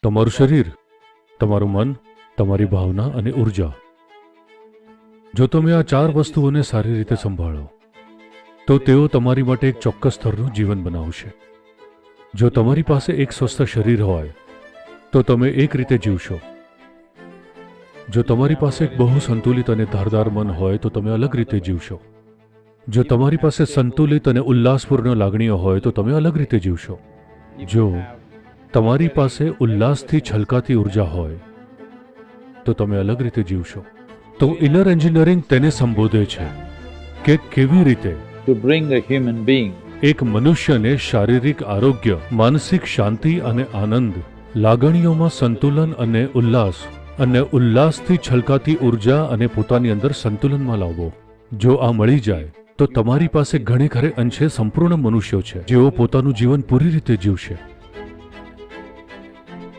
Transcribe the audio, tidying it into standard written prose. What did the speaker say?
તમારું શરીર, તમારું મન, તમારી ભાવના અને ઉર્જા. જો તમે આ 4 વસ્તુઓને સારી રીતે સંભાળો તો તેઓ તમારી માટે એક ચોક્કસ સ્તરનું જીવન બનાવશે. જો તમારી પાસે એક સ્વસ્થ શરીર હોય તો તમે એક રીતે જીવશો. જો તમારી પાસે એક બહુ સંતુલિત અને ધારદાર મન હોય તો તમે અલગ રીતે જીવશો. જો તમારી પાસે સંતુલિત અને ઉલ્લાસપૂર્ણ લાગણીઓ હોય તો તમે અલગ રીતે જીવશો. જો તમારી પાસે ઉલ્લાસથી છલકાતી ઉર્જા હોય તો તમે અલગ રીતે જીવશો. તો ઇનર એન્જિનિયરિંગ તેને સંબોધે છે કે કેવી રીતે to bring a human being એક મનુષ્યને શારીરિક આરોગ્ય, માનસિક શાંતિ અને આનંદ, લાગણીઓમાં સંતુલન અને ઉલ્લાસથી છલકાતી ઉર્જા અને પોતાની અંદર સંતુલનમાં લાવવો. જો આ મળી જાય તો તમારી પાસે ઘણે ખરે અંશે સંપૂર્ણ મનુષ્યો છે જેઓ પોતાનું જીવન પૂરી રીતે જીવશે.